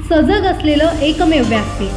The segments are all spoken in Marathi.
सजग असलेलं एकमेव व्यासपीठ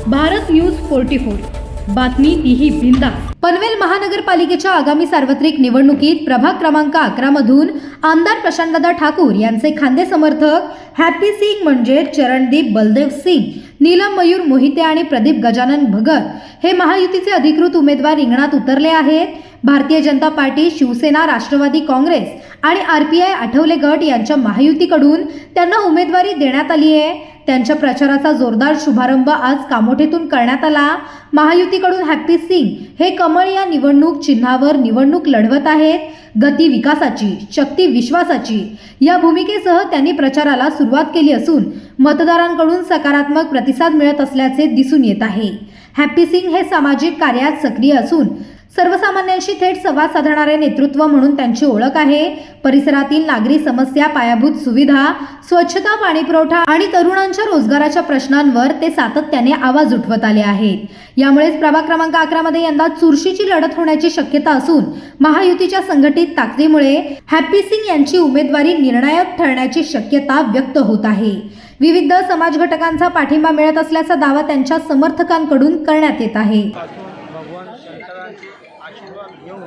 भारत न्यूज 44। बातमी तीही बिनधास्त। पनवेल महानगरपालिकेच्या आगामी सार्वत्रिक निवडणुकीत प्रभाग क्रमांक 11 मधून आमदार प्रशांतदादा ठाकूर यांचे खांदे समर्थक हॅपी सिंग म्हणजे चरणदीप बलदेव सिंग, नीलम मयूर मोहिते आणि प्रदीप गजानन भगत हे महायुतीचे अधिकृत उमेदवार रिंगणात उतरले आहेत। भारतीय जनता पार्टी, शिवसेना, राष्ट्रवादी काँग्रेस आणि आरपीआय आठवले गट यांच्या महायुतीकडून त्यांना उमेदवारी देण्यात आली आहे। त्यांच्या प्रचाराचा जोरदार शुभारंभ आज कामोठेतून करण्यात आला। महायुतीकडून हॅपी सिंग हे कमळ या निवडणूक चिन्हावर निवडणूक लढवत आहेत। गती विकासाची, शक्ती विश्वासाची या भूमिकेसह त्यांनी प्रचाराला सुरुवात केली असून मतदारांकडून सकारात्मक प्रतिसाद मिळत असल्याचे दिसून येत आहे। हॅपी सिंग हे सामाजिक कार्यात सक्रिय असून सर्वसामान्यांशी थेट संवाद साधणारे नेतृत्व म्हणून त्यांची ओळख आहे। परिसरातील नागरी समस्या, पायाभूत सुविधा, स्वच्छता, पाणीपुरवठा आणि तरुणांच्या रोजगाराच्या प्रश्नांवर ते सातत्याने आवाज उठवत आले आहेत। यामुळेच प्रभाग क्रमांक 11 मध्ये यंदा चुरशीची लढत होण्याची शक्यता असून महायुतीच्या संघटित ताकदीमुळे हॅपी सिंग यांची उमेदवारी निर्णायक ठरण्याची शक्यता व्यक्त होत आहे। विविध समाज घटकांचा पाठिंबा मिळत असल्याचा दावा त्यांच्या समर्थकांकडून करण्यात येत आहे। भगवान शंकरांचे आशीर्वाद घेऊन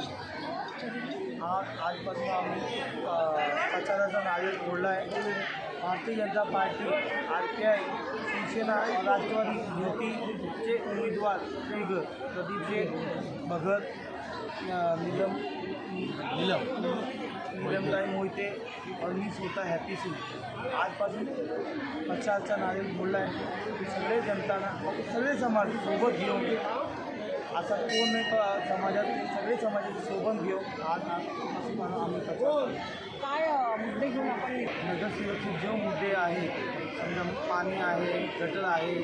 आजपासून आम्ही प्रचाराचा नारळ फोडला आहे। भारतीय जनता पार्टी, आरपीआय, शिवसेना, राष्ट्रवादी युतीचे उमेदवार प्रदीपजी भगत, नीलमताई मोहिते और मी स्वतः हॅपी सिंग आजपासून प्रचाराचा नारळ फोडला आहे। सगळे जनताना, सगळे समाज सोबत घेऊन, असा कोण नाही समाजात, सगळे समाजाची सोबत घेऊन आज आम्ही काय मुद्दे घेऊन आपण नगरसेवकचे जे मुद्दे आहेत, समजा पाणी आहे, गटर आहे,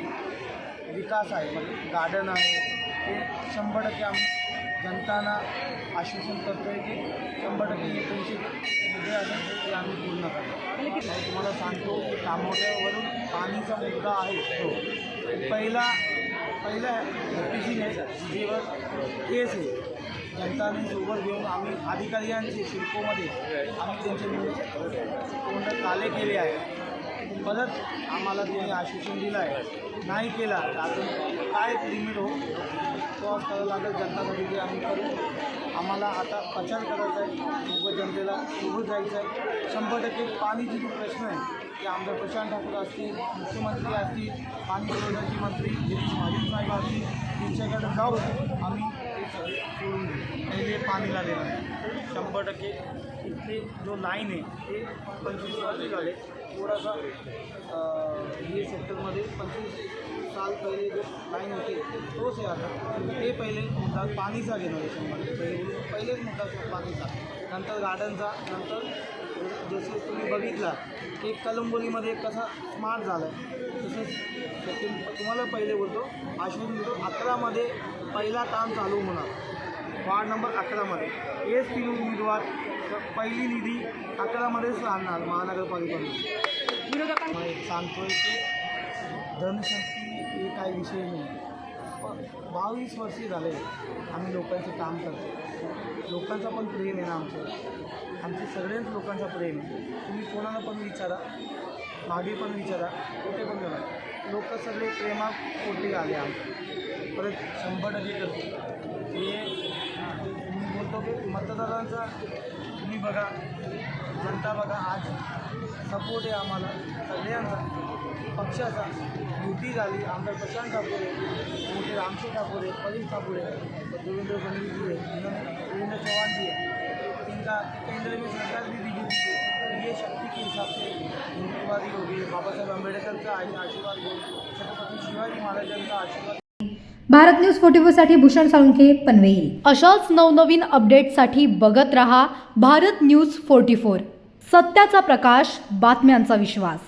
विकास आहे, म्हणजे गार्डन आहे, ते 100% आम्ही जनतांना आश्वासन करतो आहे की 100% तुमचे मुद्दे आहेत ते आम्ही पूर्ण करतो। तुम्हाला सांगतो की कामोठ्यावरून पाणीचा मुद्दा आहे तो पहिला हॅपी सिंग आहे, जेव्हा केस आहे जनताने सोबत घेऊन आम्ही अधिकाऱ्यांचे शिल्पोमध्ये आम्ही त्यांचे तोंड काले केले आहे। परत आम्हाला त्यांनी आश्वासन दिलं आहे, नाही केला तर अजून काय लिमिट हो तो करावं लागेल जनतासाठी ते आम्ही करू। आम्हाला आता प्रचार करायचा आहे, सोबत जनतेला सोबत जायचं आहे। 100% पाणीचे जो प्रश्न आहे ते आमदार प्रशांत ठाकूर असतील, मुख्यमंत्री असतील, पाणी पुरवठ्याचे मंत्री गिरीश महाजन साहेब असतील, त्यांच्याकडे जाऊन आम्ही ते सगळे सोडून देऊ। पहिले पाणीला देणार आहे 100%। इथले जो लाईन आहे ते 25 वर्ष झाले, थोडासा हे सेक्टरमध्ये 25 साल पहिले जो लाईन होती तोच आहे आता। ते पहिले मुद्दा पाणीचा घेणार आहे 100%। पहिलेच मुद्दा पाणीचा, नंतर गार्डनचा, नंतर जसे तुम्ही बघितला की कलंबोलीमध्ये कसा स्मार्ट झाला आहे, तसंच तुम्हाला पहिले बोलतो आश्वासन देतो 11 मध्ये पहिला काम चालू होणार। वार्ड नंबर 11 मध्ये हेच 3 उमेदवार, पहिली निधी 11 मध्येच राहणार महानगरपालिकेमध्ये। सांगतोय की धनशक्ती हे काही विषय नाही, पण 22 वर्षे झाले आम्ही लोकांचे काम करतो। लोकांचा पण प्रेम आहे ना आमचे सगळ्याच लोकांचा प्रेम आहे। तुम्ही कोणाला पण विचारा, मागे पण विचारा, कुठे पण गेला, लोक सगळे प्रेमापोटी आले आमचे। परत 100% करतो हे मी बोलतो की मतदारांचा तुम्ही बघा, जनता बघा, आज सपोर्ट आहे आम्हाला सगळ्यांचा, पक्षाचा। युती झाली, आमदार प्रशांत ठाकूर आहे, मोठे रामशेठ ठाकूर आहे, परेश ठाकूर आहे, देवेंद्र फडणवीस जी है, देवेंद्र चौहान जी है, इनका केंद्र में सरकार भी बीजेपी है। ये शक्ति के हिसाब से उम्मीदवारी होगी। बाबा साहेब आंबेडकर का आशीर्वाद हो, छत्रपति शिवाजी महाराजांचा आशीर्वाद। भारत न्यूज 44 साठी भूषण साळुंखे, पनवेल। अशाच नवनवीन अपडेटसाठी बघत रहा भारत न्यूज 44। सत्याचा प्रकाश, बातम्यांचा विश्वास।